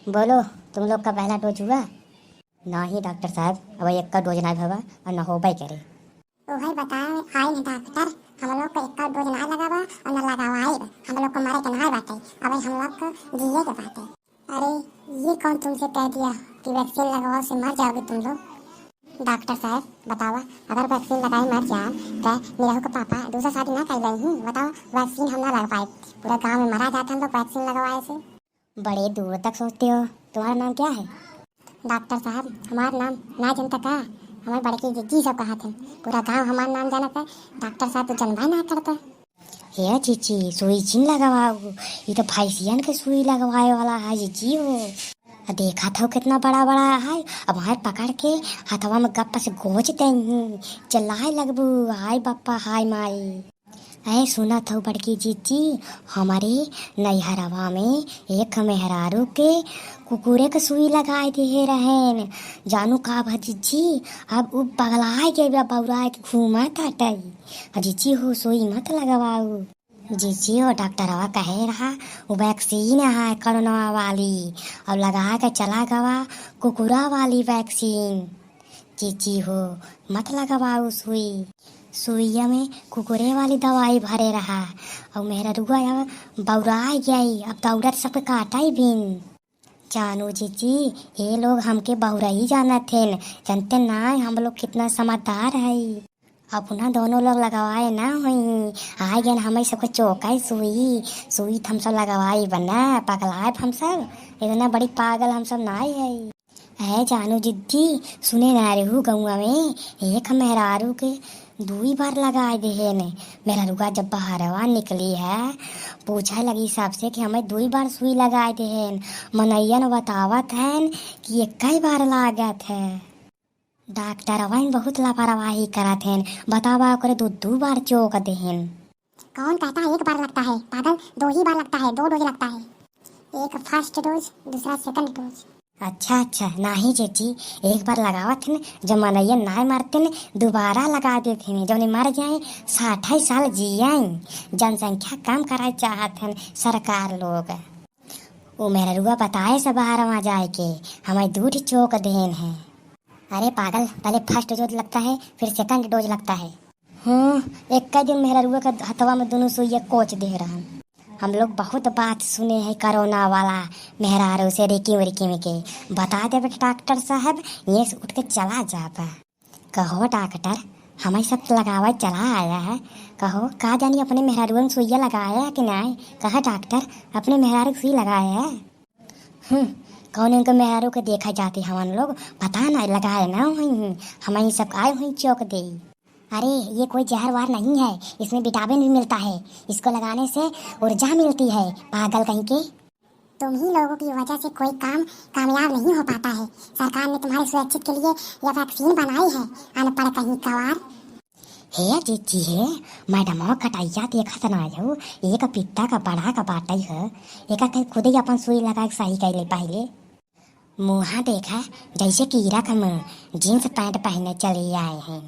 बोलो, तुम लोग का पहला डोज हुआ? ना ही डॉक्टर साहब, अब एक का डोज ना भवा और ना हो करे। ओ भाई बताए आए न डॉक्टर, हम लोग को एक का डोज ना लगावा और न लगावा आए, हम लोग को मरे के ना बाटे, अब हम लोग को जिए के बाटे। अरे ये कौन तुमसे कह दिया कि वैक्सीन लगवाओ से मर जाओगे तुम लोग? डॉक्टर साहब बतावा, अगर वैक्सीन लगाए मर जाए तो मेरे को पापा दूसरा शादी ना कर रही बताओ, वैक्सीन हम ना लगा पाए, पूरा गाँव में मरा जाता हम लोग वैक्सीन लगवाए से। बड़े दूर तक सोचते हो। तुम्हारा नाम क्या है? डॉक्टर साहब हमारा नाम ना जनता का, हमारे बड़की जीजी सब कहा थे, पूरा गांव हमारा नाम जानता है। डॉक्टर साहब तो जनवा ना करता। हे चीची, सुई चिन लगवाओ। ये तो फाइसियन के सुई लगवाए वाला है जीजी हो। देखा था कितना बड़ा बड़ा है, अब हाथ पकड़ के हथवा में गप्पा से गोच देंगी, चिल्लाए लगबू हाय बप्पा हाय माई। ऐ सुना था बड़की जीजी, हमारे नैहरवा में एक मेहरारू के कुकुरे के सुई लगाए दिए रहेन। जानू का बा जीजी, अब उ पगलाए के बौराए के घूमा ताटई। जीजी हो सुई मत लगवाऊ। जीजी हो डॉक्टरवा कहे रहा वो वैक्सीन है कोरोना वाली, और लगा के चला गवा कुकुरा वाली वैक्सीन। जीजी हो मत लगवाऊ सुई, सुइया में कुकुरे वाली दवाई भरे रहा, और मेरा रुआ बौरा गई, अब दौड़त सबके काटा ही बिन। जानू जीजी, ये लोग हमके बौरा ही जाना थे, जानते ना हम लोग कितना समझदार है। अपना दोनों लोग लगवाए ना हुई, आए गए हमें सबको चौकाई सुई सुई हम सब लगवाई बना पगलाए हम सब, इतना बड़ी पागल हम सब ना है। है जानू जिद्दी, सुने ना रहू गौआ में एक मेहरारू के 2 बार लगाए दे ने। मेहरारूगा जब बाहरवा निकली है पूछा लगी सबसे कि हमें 2 बार सुई लगाए दे। मनैयन बतावत है कि 1 बार लागत है। डॉक्टर अवन बहुत लापरवाही करत हैं, बतावा करे 2 बार चौक देहन। कौन कहता है 1 बार लगता है पागल, 2 ही बार लगता है, 2 डोज लगता है, एक फर्स्ट डोज दूसरा सेकंड डोज। अच्छा नाही जीजी, 1 बार लगावत है जब मनैया ना मरते ने दोबारा लगा देते हैं, जब मर जाए 60 साल जियाई, जनसंख्या कम कराए चाहत हैं सरकार लोग। वो मेरा रुआ बताए सब बाहर वहाँ जाए के हमारे 2 चौक देन है। अरे पागल, पहले फर्स्ट डोज लगता है फिर सेकंड डोज लगता है। एक का दिन मेरा रुआ का हथवा में दोनों सुइया कोच दे रहा। हम लोग बहुत बात सुने हैं कोरोना वाला मेहरारू से रिकी में के, बता दे बेटा डॉक्टर साहब, ये से उठ के चला जाता। कहो डॉक्टर, हमें सब लगावा चला आया है, कहो का जानी अपने मेहरारू में सुइया लगाया है कि नहीं? कहा डॉक्टर अपने मेहरारू सुई लगाया है? कौन इनको मेहरारू के देखा जाते हम लोग, पता ना लगाए ना हुई, हमें सब आए हुई चौक दे। अरे ये कोई जहर वार नहीं है, इसमें विटामिन भी मिलता है, इसको लगाने से ऊर्जा मिलती है, पागल कहीं के। तुम ही लोगों की वजह से कोई काम कामयाब नहीं हो पाता है, सरकार ने तुम्हारे सुरक्षित के लिए यह वैक्सीन बनाई है, अनपढ़ कहीं कवार। हे जीजी है मैडम कटाइया देखा ना हो, एक पिट्टा का बड़ा का बाटा है, एक कहीं खुद ही अपन सुई लगा सही कर ले पहले। मुँहा देखा जैसे कीड़ा का मुँह, जींस पैंट पहने चले आए हैं।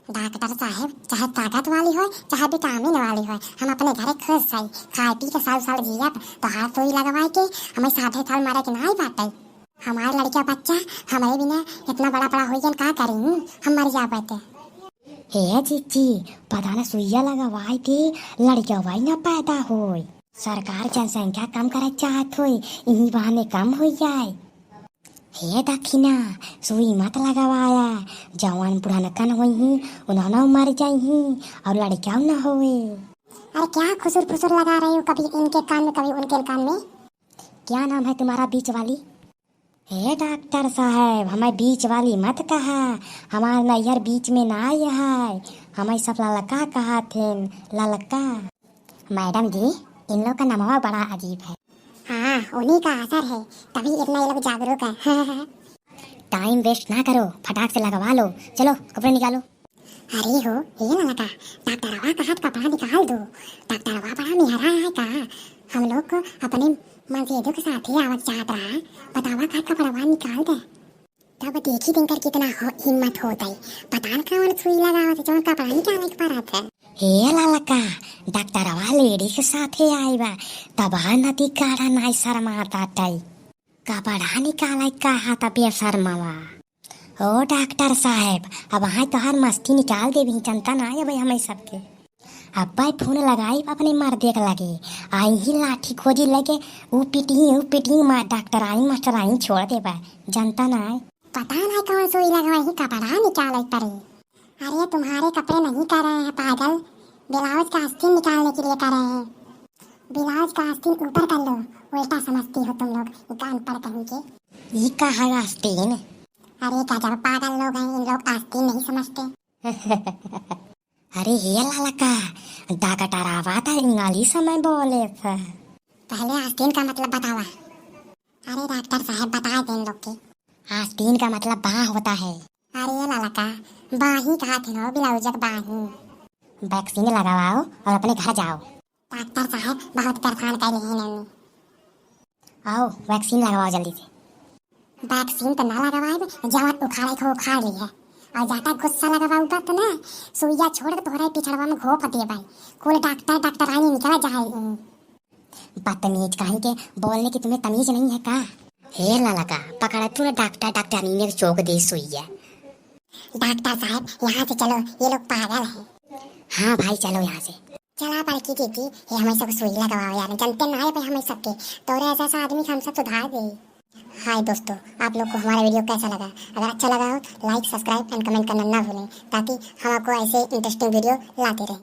डॉक्टर साहब चाहे ताकत वाली हो चाहे विटामिन वाली हो, हम अपने घर खुश है, खाए पी के साल जियत तो हाथ सुई लगवाए के हमें 60 साल मरे के ना बाटे। हमारे लड़का बच्चा हमारे बिना इतना बड़ा हो गया, का करें हम मर जा पाते। हे जीजी, पता ना सुइया लगवाई थी लड़कियां वाई ना पैदा हो, सरकार जनसंख्या कम करे चाहत हो, इन्हीं बहाने कम हो जाए। हे दखिना, सुई मत लगवाया, जवान पुरानकन हुई उन्होंने मर जाई और लड़कियां ना होए। अरे क्या खुसुर फुसुर लगा रही हो, कभी इनके कान में कभी उनके कान में। क्या नाम है तुम्हारा बीच वाली? हे डॉक्टर साहब, हमें बीच वाली मत कहा, हमारे नैयर बीच में ना आया है, हमें सब ललका कहा थे, ललका। मैडम जी इन लोग का नाम बड़ा अजीब है। हाँ उन्हीं का असर है, तभी इतना ये लोग जागरूक है। टाइम वेस्ट ना करो, फटाक से लगवा लो, चलो कपड़े निकालो। अरे हो ये ना लगा, डॉक्टरवा का हाथ कपड़ा निकाल दो, डॉक्टरवा बड़ा निहरा है का, हम लोग को अपने मजेदों के साथ ही आवत चाहत रहा, बतावा का कपड़वा निकाल दे, तब देखी दिनकर कितना हिम्मत होता है, पता न कौन सुई लगावत जो कपड़ा निकाले के परत है। हे ललका, डॉक्टरवा लेडी के साथ ही आई बा, तबा नदी काढ़ा नाई शर्माता टाई। कपड़ा निकाला कहा था बेशर्मावा। ओ डॉक्टर साहब, अब हाँ तो हर मस्ती निकाल दे भी जनता ना है भाई हमें सबके। अब भाई फोन लगाई अपने मर्दे के लगे, आई ही लाठी खोजी लगे, ऊ पिटी मार डॉक्टर आई मास्टर आई छोड़ दे भाई जनता ना है। पता ना कौन सुई लगवाई ही कपड़ा निकाले पड़े। अरे तुम्हारे कपड़े नहीं कर रहे हैं पागल, ब्लाउज का आस्तीन निकालने के लिए कर रहे हैं। ब्लाउज का आस्तीन ऊपर कर लो, उल्टा समझती हो तुम लोग, कान पर कहीं के। ये कहा आस्तीन? अरे क्या जब पागल लोग हैं, इन लोग आस्तीन नहीं समझते। अरे ये लाला का डॉक्टर आवा था इंग्लिश में बोले था। पहले आस्तीन का मतलब बतावा। अरे डॉक्टर साहब बता दें लोग के। आस्तीन का मतलब बाह होता है। अरे ये लाला का बाही कहा थे ना, ब्लाउज का बाही। वैक्सीन लगाओ और अपने घर जाओ। डॉक्टर साहब बहुत परेशान कर रहे हैं इन्हें। आओ वैक्सीन लगवाओ जल्दी से। वैक्सीन तो ना लगवाए, जवान उखाड़े को उखाड़ ली है, और ज्यादा गुस्सा लगवाऊंगा तो ना सुइया छोड़ के तोहरा पिछड़वा में घोप दिए भाई। कुल डॉक्टर आई निकला जाए। बदतमीज कहीं के बोलने की तुम्हें तमीज नहीं है का? हे लाला का पकड़ा तूने डॉक्टर ने चौक दी सुइया। डॉक्टर साहब यहाँ से चलो, ये लोग पागल हैं। हाँ भाई चलो यहाँ से। चला पर की थी ये हमें सब सुई लगवाओ यार, जनते ना है भाई हमें सबके, तोरे ऐसा आदमी हम सब सुधार दे। हाय दोस्तों, आप लोग को हमारा वीडियो कैसा लगा? अगर अच्छा लगा हो लाइक सब्सक्राइब एंड कमेंट करना ना भूलें, ताकि हम आपको ऐसे इंटरेस्टिंग वीडियो लाते रहें।